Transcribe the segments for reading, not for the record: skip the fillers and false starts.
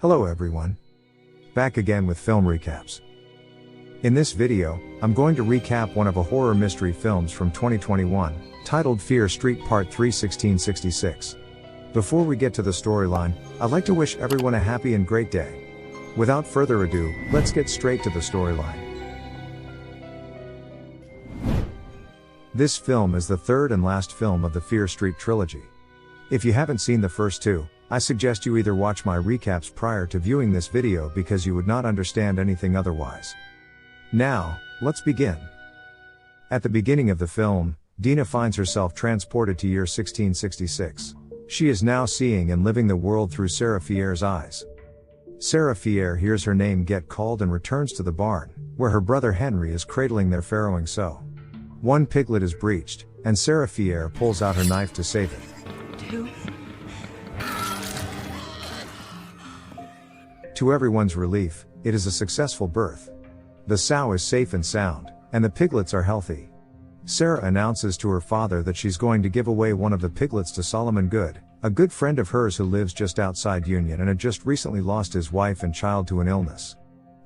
Hello everyone. Back again with film recaps. In this video, I'm going to recap one of a horror mystery films from 2021, titled Fear Street Part 3 1666. Before we get to the storyline, I'd like to wish everyone a happy and great day. Without further ado, let's get straight to the storyline. This film is the third and last film of the Fear Street trilogy. If you haven't seen the first two, I suggest you either watch my recaps prior to viewing this video because you would not understand anything otherwise. Now, let's begin. At the beginning of the film, Dina finds herself transported to year 1666. She is now seeing and living the world through Sarah Fierre's eyes. Sarah Fierre hears her name get called and returns to the barn, where her brother Henry is cradling their farrowing sow. One piglet is breached, and Sarah Fierre pulls out her knife to save it. To everyone's relief, it is a successful birth. The sow is safe and sound, and the piglets are healthy. Sarah announces to her father that she's going to give away one of the piglets to Solomon Good, a good friend of hers who lives just outside Union and had just recently lost his wife and child to an illness.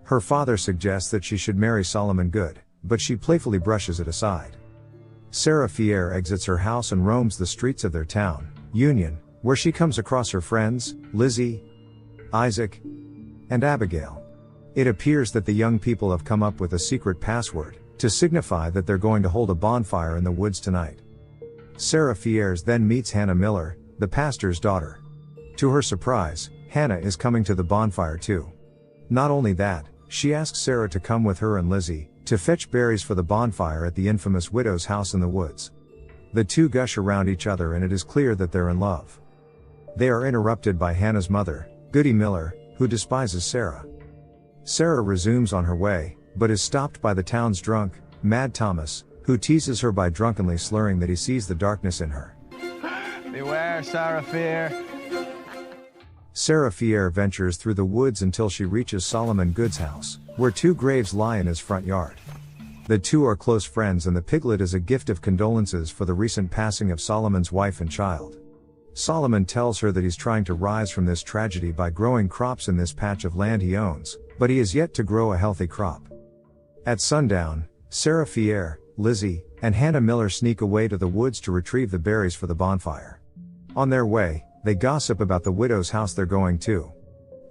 Her father suggests that she should marry Solomon Good, but she playfully brushes it aside. Sarah Fierre exits her house and roams the streets of their town, Union, where she comes across her friends, Lizzie, Isaac, and Abigail. It appears that the young people have come up with a secret password, to signify that they're going to hold a bonfire in the woods tonight. Sarah Fierre then meets Hannah Miller, the pastor's daughter. To her surprise, Hannah is coming to the bonfire too. Not only that, she asks Sarah to come with her and Lizzie, to fetch berries for the bonfire at the infamous widow's house in the woods. The two gush around each other and it is clear that they're in love. They are interrupted by Hannah's mother, Goody Miller, who despises Sarah. Sarah resumes on her way, but is stopped by the town's drunk, Mad Thomas, who teases her by drunkenly slurring that he sees the darkness in her. Beware, Sarah Fierre. Sarah Fierre ventures through the woods until she reaches Solomon Good's house, where two graves lie in his front yard. The two are close friends and the piglet is a gift of condolences for the recent passing of Solomon's wife and child. Solomon tells her that he's trying to rise from this tragedy by growing crops in this patch of land he owns, but he has yet to grow a healthy crop. At sundown, Sarah Fierre, Lizzie, and Hannah Miller sneak away to the woods to retrieve the berries for the bonfire. On their way, they gossip about the widow's house they're going to.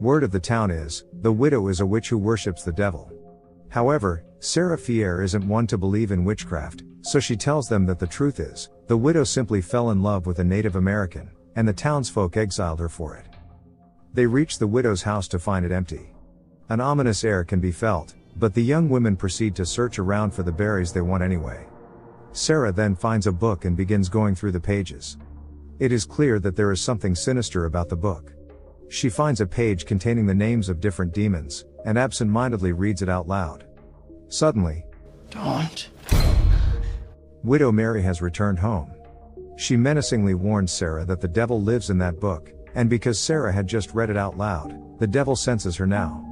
Word of the town is, the widow is a witch who worships the devil. However, Sarah Fierre isn't one to believe in witchcraft, so she tells them that the truth is, the widow simply fell in love with a Native American, and the townsfolk exiled her for it. They reach the widow's house to find it empty. An ominous air can be felt, but the young women proceed to search around for the berries they want anyway. Sarah then finds a book and begins going through the pages. It is clear that there is something sinister about the book. She finds a page containing the names of different demons, and absent-mindedly reads it out loud. Suddenly, Don't. Widow Mary has returned home. She menacingly warns Sarah that the devil lives in that book, and because Sarah had just read it out loud, the devil senses her now.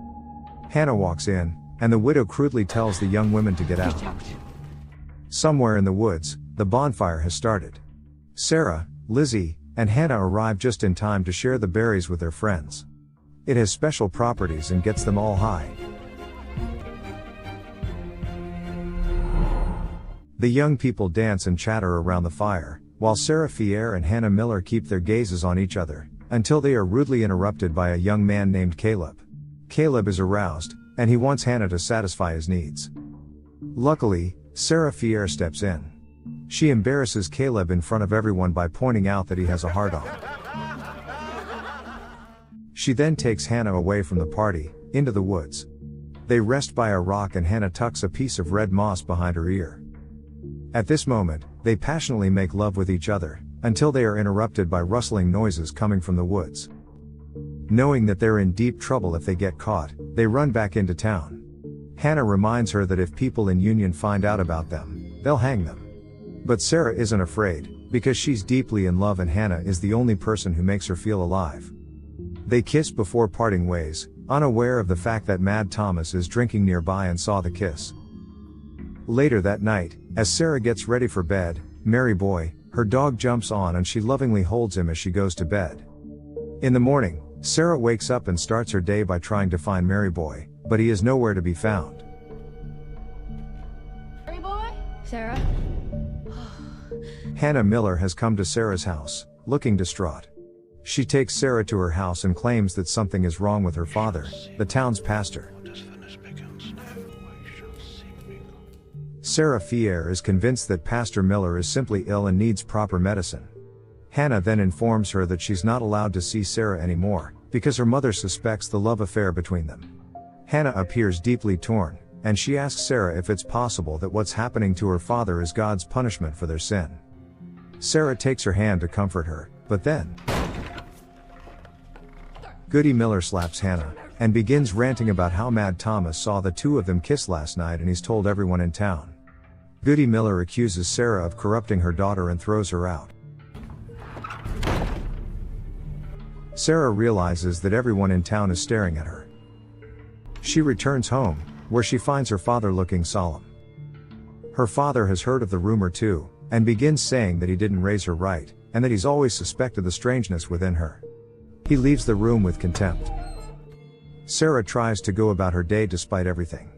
Hannah walks in, and the widow crudely tells the young women to get out. Somewhere in the woods, the bonfire has started. Sarah, Lizzie, and Hannah arrive just in time to share the berries with their friends. It has special properties and gets them all high. The young people dance and chatter around the fire, while Sarah Fierre and Hannah Miller keep their gazes on each other, until they are rudely interrupted by a young man named Caleb. Caleb is aroused, and he wants Hannah to satisfy his needs. Luckily, Sarah Fierre steps in. She embarrasses Caleb in front of everyone by pointing out that he has a heart-on. She then takes Hannah away from the party, into the woods. They rest by a rock and Hannah tucks a piece of red moss behind her ear. At this moment, they passionately make love with each other, until they are interrupted by rustling noises coming from the woods. Knowing that they're in deep trouble if they get caught, they run back into town. Hannah reminds her that if people in Union find out about them, they'll hang them. But Sarah isn't afraid, because she's deeply in love and Hannah is the only person who makes her feel alive. They kiss before parting ways, unaware of the fact that Mad Thomas is drinking nearby and saw the kiss. Later that night, as Sarah gets ready for bed, Mary Boy, her dog jumps on and she lovingly holds him as she goes to bed. In the morning, Sarah wakes up and starts her day by trying to find Mary Boy, but he is nowhere to be found. Mary Boy? Sarah? Hannah Miller has come to Sarah's house, looking distraught. She takes Sarah to her house and claims that something is wrong with her father, the town's pastor. Sarah Fier is convinced that Pastor Miller is simply ill and needs proper medicine. Hannah then informs her that she's not allowed to see Sarah anymore, because her mother suspects the love affair between them. Hannah appears deeply torn, and she asks Sarah if it's possible that what's happening to her father is God's punishment for their sin. Sarah takes her hand to comfort her, but then Goody Miller slaps Hannah, and begins ranting about how Mad Thomas saw the two of them kiss last night and he's told everyone in town. Goody Miller accuses Sarah of corrupting her daughter and throws her out. Sarah realizes that everyone in town is staring at her. She returns home, where she finds her father looking solemn. Her father has heard of the rumor too, and begins saying that he didn't raise her right, and that he's always suspected the strangeness within her. He leaves the room with contempt. Sarah tries to go about her day despite everything.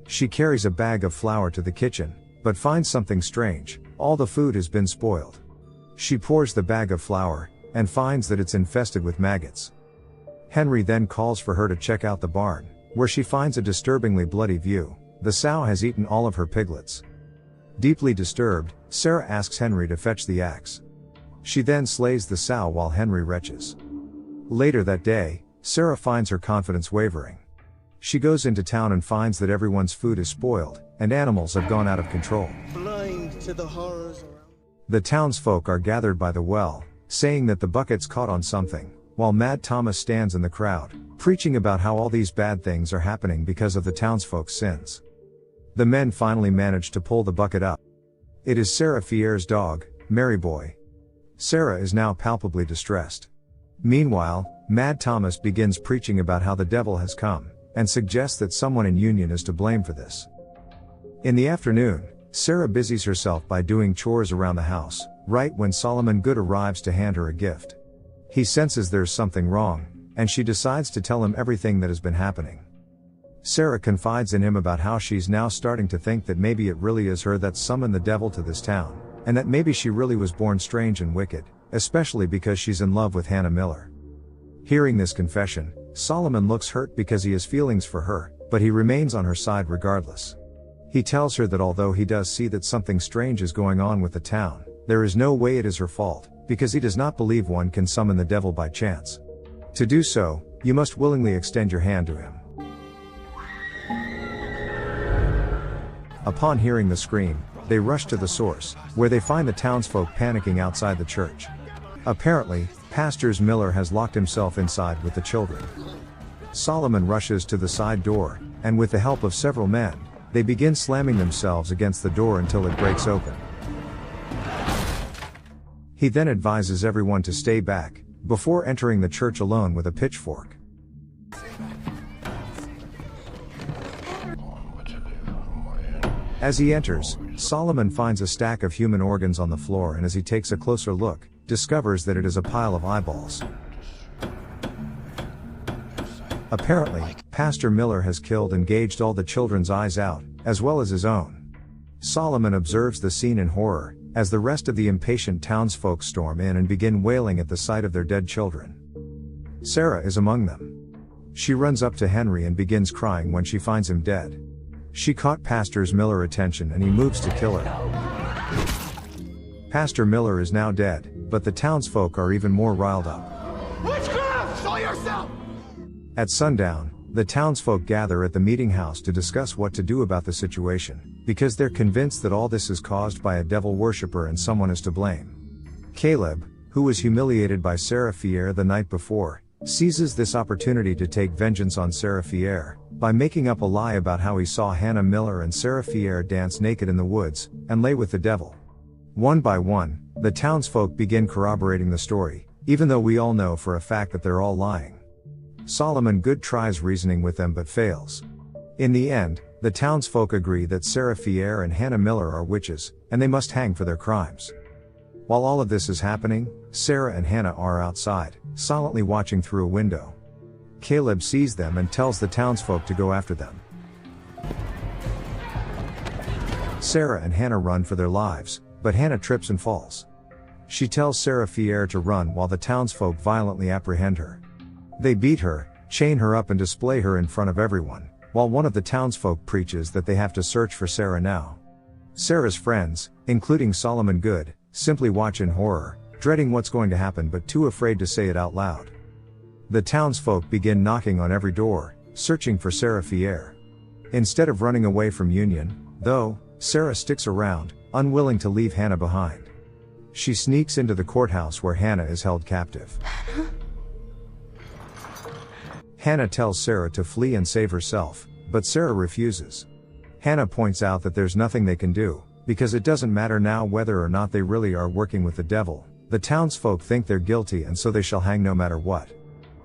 She carries a bag of flour to the kitchen, but finds something strange: all the food has been spoiled. She pours the bag of flour, and finds that it's infested with maggots. Henry then calls for her to check out the barn, where she finds a disturbingly bloody view. The sow has eaten all of her piglets. Deeply disturbed, Sarah asks Henry to fetch the axe. She then slays the sow while Henry retches. Later that day, Sarah finds her confidence wavering. She goes into town and finds that everyone's food is spoiled, and animals have gone out of control. Blind to the horrors around. The townsfolk are gathered by the well, saying that the bucket's caught on something, while Mad Thomas stands in the crowd, preaching about how all these bad things are happening because of the townsfolk's sins. The men finally manage to pull the bucket up. It is Sarah Fier's dog, Mary Boy. Sarah is now palpably distressed. Meanwhile, Mad Thomas begins preaching about how the devil has come, and suggests that someone in Union is to blame for this. In the afternoon, Sarah busies herself by doing chores around the house, right when Solomon Good arrives to hand her a gift. He senses there's something wrong, and she decides to tell him everything that has been happening. Sarah confides in him about how she's now starting to think that maybe it really is her that summoned the devil to this town, and that maybe she really was born strange and wicked, especially because she's in love with Hannah Miller. Hearing this confession, Solomon looks hurt because he has feelings for her, but he remains on her side regardless. He tells her that although he does see that something strange is going on with the town, there is no way it is her fault, because he does not believe one can summon the devil by chance. To do so, you must willingly extend your hand to him. Upon hearing the scream, they rush to the source, where they find the townsfolk panicking outside the church. Apparently, Pastor Miller has locked himself inside with the children. Solomon rushes to the side door, and with the help of several men, they begin slamming themselves against the door until it breaks open. He then advises everyone to stay back, before entering the church alone with a pitchfork. As he enters, Solomon finds a stack of human organs on the floor, and as he takes a closer look, discovers that it is a pile of eyeballs. Apparently, Pastor Miller has killed and gouged all the children's eyes out, as well as his own. Solomon observes the scene in horror, as the rest of the impatient townsfolk storm in and begin wailing at the sight of their dead children. Sarah is among them. She runs up to Henry and begins crying when she finds him dead. She caught Pastor Miller's attention and he moves to kill her. Pastor Miller is now dead, but the townsfolk are even more riled up. Witchcraft! Show yourself! At sundown, the townsfolk gather at the meeting house to discuss what to do about the situation, because they're convinced that all this is caused by a devil worshipper and someone is to blame. Caleb, who was humiliated by Sarah Fier the night before, seizes this opportunity to take vengeance on Sarah Fier, by making up a lie about how he saw Hannah Miller and Sarah Fier dance naked in the woods, and lay with the devil. One by one, the townsfolk begin corroborating the story, even though we all know for a fact that they're all lying. Solomon Good tries reasoning with them but fails. In the end, the townsfolk agree that Sarah Fier and Hannah Miller are witches, and they must hang for their crimes. While all of this is happening, Sarah and Hannah are outside, silently watching through a window. Caleb sees them and tells the townsfolk to go after them. Sarah and Hannah run for their lives, but Hannah trips and falls. She tells Sarah Fier to run while the townsfolk violently apprehend her. They beat her, chain her up and display her in front of everyone, while one of the townsfolk preaches that they have to search for Sarah now. Sarah's friends, including Solomon Good, simply watch in horror, dreading what's going to happen but too afraid to say it out loud. The townsfolk begin knocking on every door, searching for Sarah Fier. Instead of running away from Union, though, Sarah sticks around, unwilling to leave Hannah behind. She sneaks into the courthouse where Hannah is held captive. Hannah tells Sarah to flee and save herself, but Sarah refuses. Hannah points out that there's nothing they can do, because it doesn't matter now whether or not they really are working with the devil. The townsfolk think they're guilty and so they shall hang no matter what.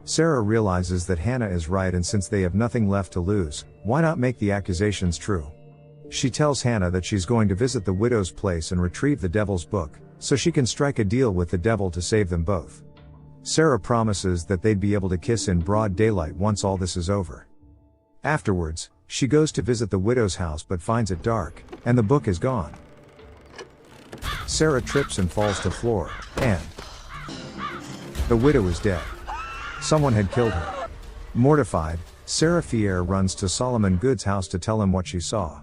Sarah realizes that Hannah is right, and since they have nothing left to lose, why not make the accusations true? She tells Hannah that she's going to visit the widow's place and retrieve the devil's book, so she can strike a deal with the devil to save them both. Sarah promises that they'd be able to kiss in broad daylight once all this is over. Afterwards, she goes to visit the widow's house but finds it dark, and the book is gone. Sarah trips and falls to the floor, and the widow is dead. Someone had killed her. Mortified, Sarah Fier runs to Solomon Good's house to tell him what she saw.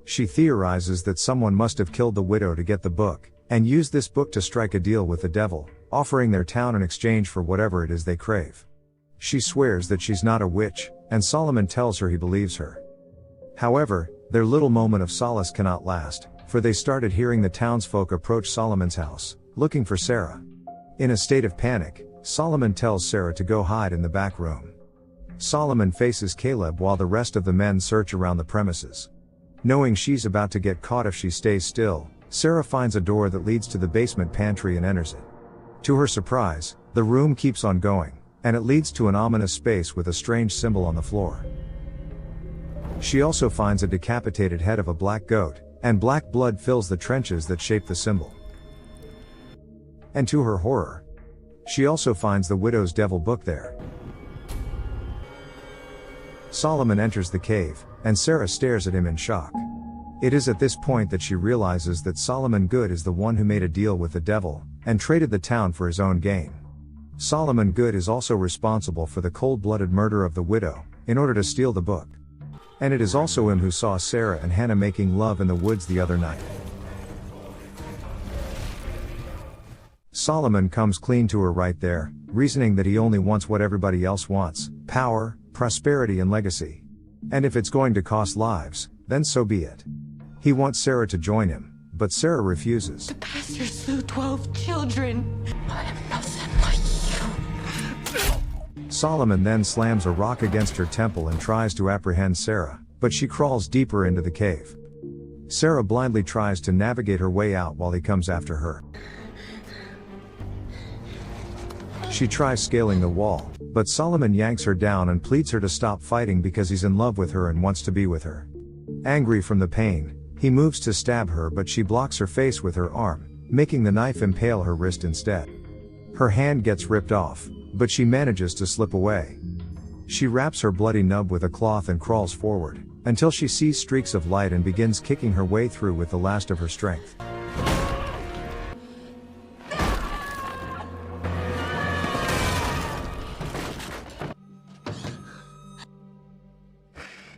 She theorizes that someone must have killed the widow to get the book, and use this book to strike a deal with the devil, offering their town in exchange for whatever it is they crave. She swears that she's not a witch, and Solomon tells her he believes her. However, their little moment of solace cannot last, for they started hearing the townsfolk approach Solomon's house, looking for Sarah. In a state of panic, Solomon tells Sarah to go hide in the back room. Solomon faces Caleb while the rest of the men search around the premises. Knowing she's about to get caught if she stays still, Sarah finds a door that leads to the basement pantry and enters it. To her surprise, the room keeps on going, and it leads to an ominous space with a strange symbol on the floor. She also finds a decapitated head of a black goat, and black blood fills the trenches that shape the symbol. And to her horror, she also finds the widow's devil book there. Solomon enters the cave, and Sarah stares at him in shock. It is at this point that she realizes that Solomon Good is the one who made a deal with the devil, and traded the town for his own gain. Solomon Good is also responsible for the cold-blooded murder of the widow, in order to steal the book. And it is also him who saw Sarah and Hannah making love in the woods the other night. Solomon comes clean to her right there, reasoning that he only wants what everybody else wants: power, prosperity and legacy. And if it's going to cost lives, then so be it. He wants Sarah to join him, but Sarah refuses. The pastor slew 12 children. I am nothing like you. Solomon then slams a rock against her temple and tries to apprehend Sarah, but she crawls deeper into the cave. Sarah blindly tries to navigate her way out while he comes after her. She tries scaling the wall, but Solomon yanks her down and pleads her to stop fighting because he's in love with her and wants to be with her. Angry from the pain, he moves to stab her, but she blocks her face with her arm, making the knife impale her wrist instead. Her hand gets ripped off, but she manages to slip away. She wraps her bloody nub with a cloth and crawls forward, until she sees streaks of light and begins kicking her way through with the last of her strength.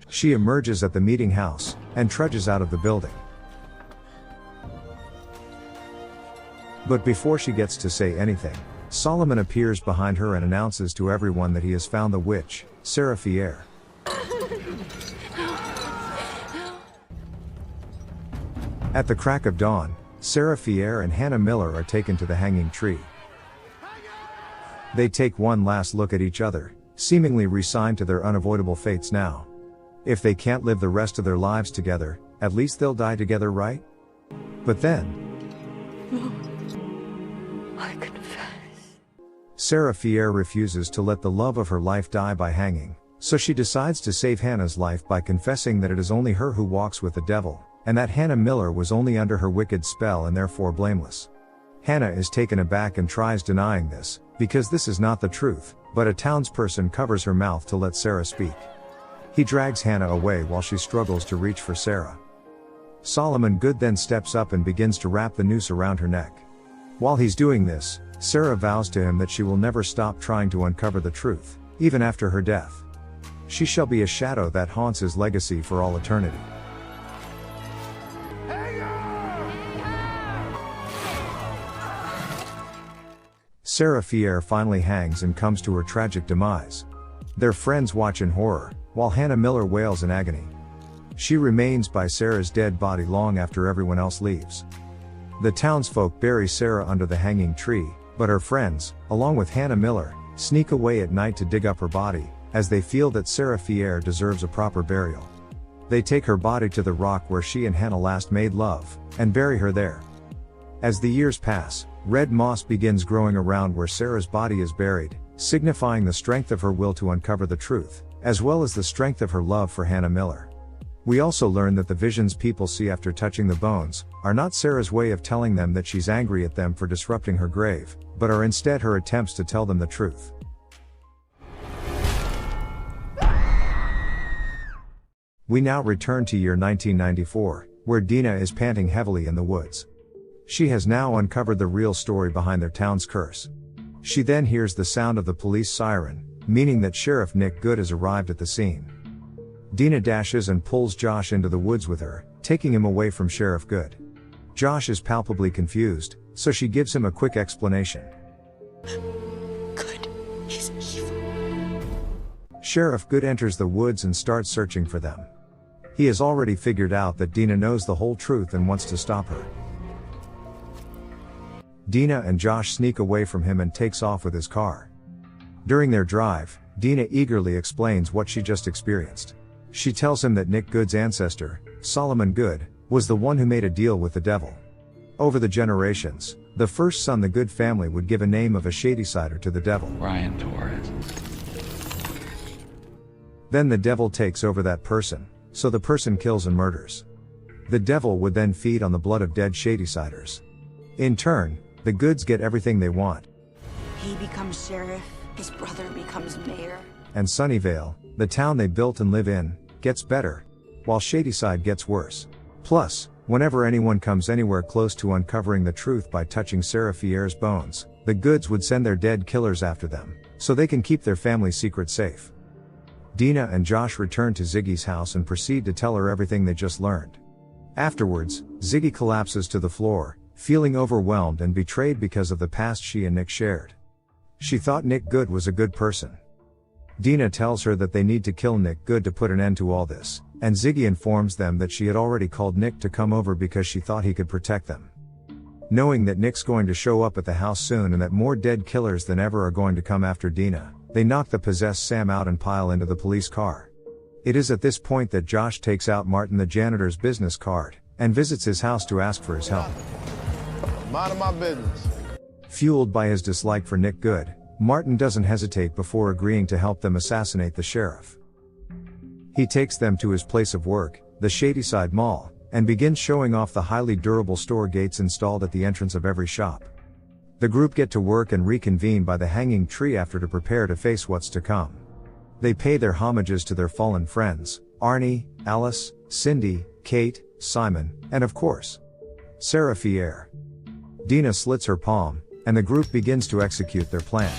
She emerges at the meeting house, and trudges out of the building. But before she gets to say anything, Solomon appears behind her and announces to everyone that he has found the witch, Sarah Fier. At the crack of dawn, Sarah Fier and Hannah Miller are taken to the hanging tree. They take one last look at each other, seemingly resigned to their unavoidable fates now. If they can't live the rest of their lives together, at least they'll die together, right? But then, Lord, I confess. Sarah Fier refuses to let the love of her life die by hanging, so she decides to save Hannah's life by confessing that it is only her who walks with the devil, and that Hannah Miller was only under her wicked spell and therefore blameless. Hannah is taken aback and tries denying this, because this is not the truth, but a townsperson covers her mouth to let Sarah speak. He drags Hannah away while she struggles to reach for Sarah. Solomon Good then steps up and begins to wrap the noose around her neck. While he's doing this, Sarah vows to him that she will never stop trying to uncover the truth, even after her death. She shall be a shadow that haunts his legacy for all eternity. Sarah Fier finally hangs and comes to her tragic demise. Their friends watch in horror, while Hannah Miller wails in agony. She remains by Sarah's dead body long after everyone else leaves. The townsfolk bury Sarah under the hanging tree, but her friends, along with Hannah Miller, sneak away at night to dig up her body, as they feel that Sarah Fier deserves a proper burial. They take her body to the rock where she and Hannah last made love, and bury her there. As the years pass, red moss begins growing around where Sarah's body is buried, signifying the strength of her will to uncover the truth, as well as the strength of her love for Hannah Miller. We also learn that the visions people see after touching the bones are not Sarah's way of telling them that she's angry at them for disrupting her grave, but are instead her attempts to tell them the truth. We now return to year 1994, where Dina is panting heavily in the woods. She has now uncovered the real story behind their town's curse. She then hears the sound of the police siren, meaning that Sheriff Nick Good has arrived at the scene. Dina dashes and pulls Josh into the woods with her, taking him away from Sheriff Good. Josh is palpably confused, so she gives him a quick explanation. Good. He's evil. Sheriff Good enters the woods and starts searching for them. He has already figured out that Dina knows the whole truth and wants to stop her. Dina and Josh sneak away from him and takes off with his car. During their drive, Dina eagerly explains what she just experienced. She tells him that Nick Good's ancestor, Solomon Good, was the one who made a deal with the devil. Over the generations, the first son the Good family would give a name of a Shadysider to the devil. Ryan Torres. Then the devil takes over that person, so the person kills and murders. The devil would then feed on the blood of dead Shadysiders. In turn, the Goods get everything they want. He becomes sheriff, his brother becomes mayor. And Sunnyvale, the town they built and live in, gets better, while Shadyside gets worse. Plus, whenever anyone comes anywhere close to uncovering the truth by touching Sarah Fier's bones, the Goods would send their dead killers after them, so they can keep their family secret safe. Dina and Josh return to Ziggy's house and proceed to tell her everything they just learned. Afterwards, Ziggy collapses to the floor, feeling overwhelmed and betrayed because of the past she and Nick shared. She thought Nick Good was a good person. Dina tells her that they need to kill Nick Good to put an end to all this, and Ziggy informs them that she had already called Nick to come over because she thought he could protect them. Knowing that Nick's going to show up at the house soon and that more dead killers than ever are going to come after Dina, they knock the possessed Sam out and pile into the police car. It is at this point that Josh takes out Martin the janitor's business card, and visits his house to ask for his help. Mind my business. Fueled by his dislike for Nick Good, Martin doesn't hesitate before agreeing to help them assassinate the sheriff. He takes them to his place of work, the Shadyside Mall, and begins showing off the highly durable store gates installed at the entrance of every shop. The group get to work and reconvene by the hanging tree after to prepare to face what's to come. They pay their homages to their fallen friends, Arnie, Alice, Cindy, Kate, Simon, and of course, Sarah Fier. Dina slits her palm, and the group begins to execute their plan.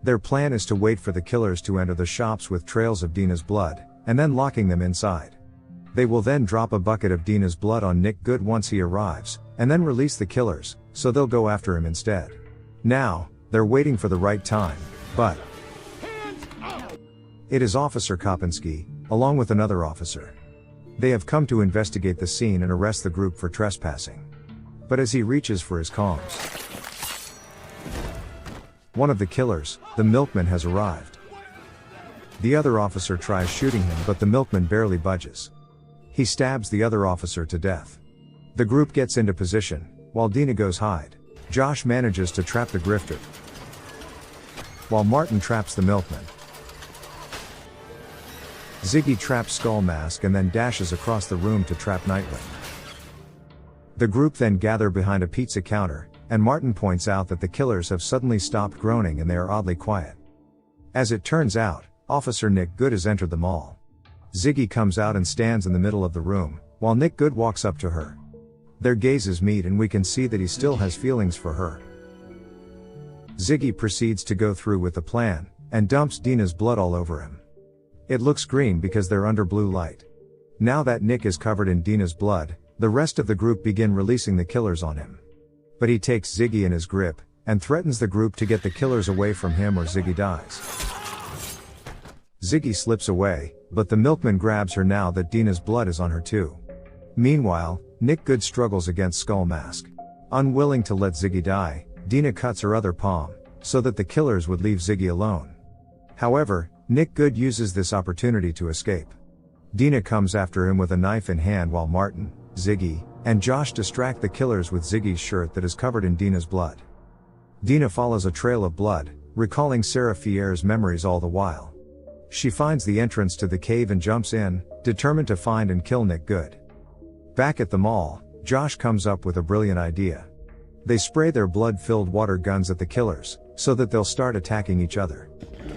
Their plan is to wait for the killers to enter the shops with trails of Dina's blood, and then locking them inside. They will then drop a bucket of Dina's blood on Nick Good once he arrives, and then release the killers, so they'll go after him instead. Now, they're waiting for the right time, but it is Officer Kopinski, along with another officer. They have come to investigate the scene and arrest the group for trespassing. But as he reaches for his comms, one of the killers, the milkman, has arrived. The other officer tries shooting him, but the milkman barely budges. He stabs the other officer to death. The group gets into position, while Dina goes hide. Josh manages to trap the grifter, while Martin traps the milkman. Ziggy traps Skull Mask and then dashes across the room to trap Nightwing. The group then gather behind a pizza counter, and Martin points out that the killers have suddenly stopped groaning and they are oddly quiet. As it turns out, Officer Nick Good has entered the mall. Ziggy comes out and stands in the middle of the room, while Nick Good walks up to her. Their gazes meet and we can see that he still has feelings for her. Ziggy proceeds to go through with the plan, and dumps Dina's blood all over him. It looks green because they're under blue light. Now that Nick is covered in Dina's blood, the rest of the group begin releasing the killers on him. But he takes Ziggy in his grip, and threatens the group to get the killers away from him or Ziggy dies. Ziggy slips away, but the milkman grabs her now that Dina's blood is on her too. Meanwhile, Nick Good struggles against Skull Mask. Unwilling to let Ziggy die, Dina cuts her other palm, so that the killers would leave Ziggy alone. However, Nick Good uses this opportunity to escape. Dina comes after him with a knife in hand while Martin, Ziggy, and Josh distract the killers with Ziggy's shirt that is covered in Dina's blood. Dina follows a trail of blood, recalling Sarah Fierre's memories all the while. She finds the entrance to the cave and jumps in, determined to find and kill Nick Good. Back at the mall, Josh comes up with a brilliant idea. They spray their blood-filled water guns at the killers, so that they'll start attacking each other.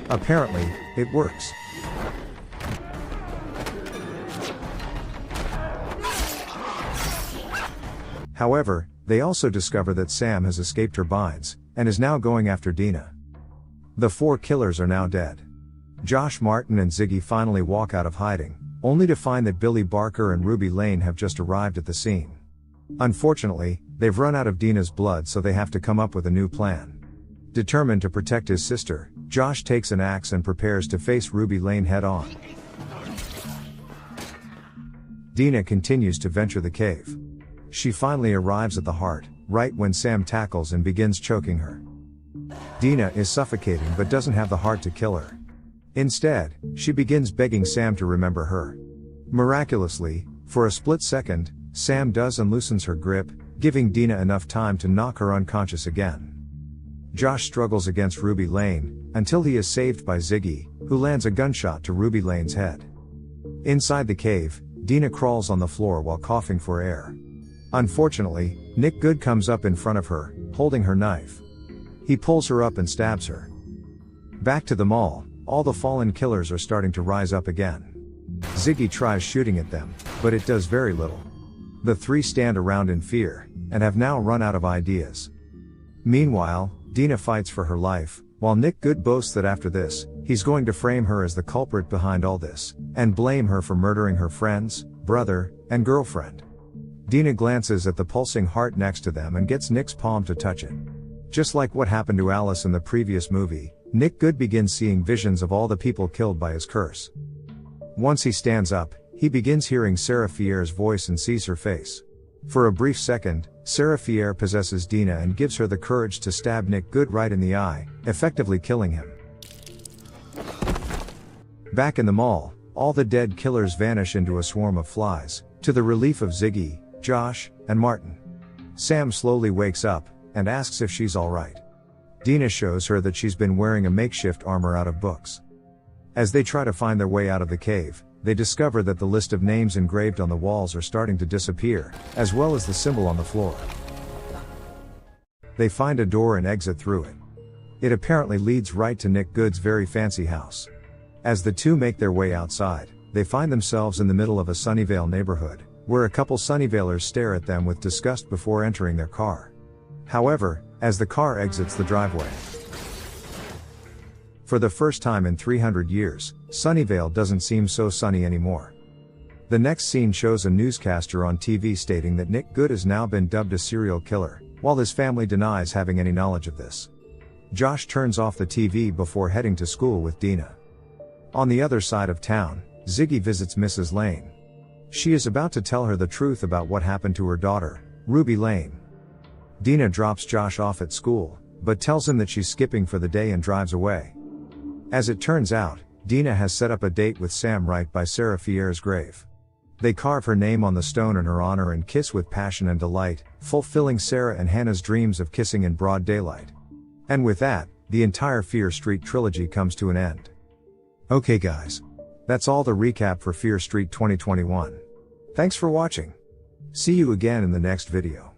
Apparently, it works. However, they also discover that Sam has escaped her binds, and is now going after Dina. The 4 killers are now dead. Josh, Martin and Ziggy finally walk out of hiding, only to find that Billy Barker and Ruby Lane have just arrived at the scene. Unfortunately, they've run out of Dina's blood, so they have to come up with a new plan. Determined to protect his sister, Josh takes an axe and prepares to face Ruby Lane head on. Dina continues to venture the cave. She finally arrives at the heart, right when Sam tackles and begins choking her. Dina is suffocating but doesn't have the heart to kill her. Instead, she begins begging Sam to remember her. Miraculously, for a split second, Sam does and loosens her grip, giving Dina enough time to knock her unconscious again. Josh struggles against Ruby Lane, until he is saved by Ziggy, who lands a gunshot to Ruby Lane's head. Inside the cave, Dina crawls on the floor while coughing for air. Unfortunately, Nick Good comes up in front of her, holding her knife. He pulls her up and stabs her. Back to the mall, all the fallen killers are starting to rise up again. Ziggy tries shooting at them, but it does very little. The 3 stand around in fear, and have now run out of ideas. Meanwhile, Dina fights for her life, while Nick Good boasts that after this, he's going to frame her as the culprit behind all this, and blame her for murdering her friends, brother, and girlfriend. Dina glances at the pulsing heart next to them and gets Nick's palm to touch it. Just like what happened to Alice in the previous movie, Nick Good begins seeing visions of all the people killed by his curse. Once he stands up, he begins hearing Sarah Fierre's voice and sees her face. For a brief second, Sarah Fierre possesses Dina and gives her the courage to stab Nick Good right in the eye, effectively killing him. Back in the mall, all the dead killers vanish into a swarm of flies, to the relief of Ziggy, Josh, and Martin. Sam slowly wakes up, and asks if she's alright. Dina shows her that she's been wearing a makeshift armor out of books. As they try to find their way out of the cave, they discover that the list of names engraved on the walls are starting to disappear, as well as the symbol on the floor. They find a door and exit through it. It apparently leads right to Nick Good's very fancy house. As the 2 make their way outside, they find themselves in the middle of a Sunnyvale neighborhood, where a couple Sunnyvalers stare at them with disgust before entering their car. However, as the car exits the driveway, for the first time in 300 years, Sunnyvale doesn't seem so sunny anymore. The next scene shows a newscaster on TV stating that Nick Good has now been dubbed a serial killer, while his family denies having any knowledge of this. Josh turns off the TV before heading to school with Dina. On the other side of town, Ziggy visits Mrs. Lane. She is about to tell her the truth about what happened to her daughter, Ruby Lane. Dina drops Josh off at school, but tells him that she's skipping for the day and drives away. As it turns out, Dina has set up a date with Sam right by Sarah Fierre's grave. They carve her name on the stone in her honor and kiss with passion and delight, fulfilling Sarah and Hannah's dreams of kissing in broad daylight. And with that, the entire Fear Street trilogy comes to an end. Okay guys. That's all the recap for Fear Street 2021. Thanks for watching. See you again in the next video.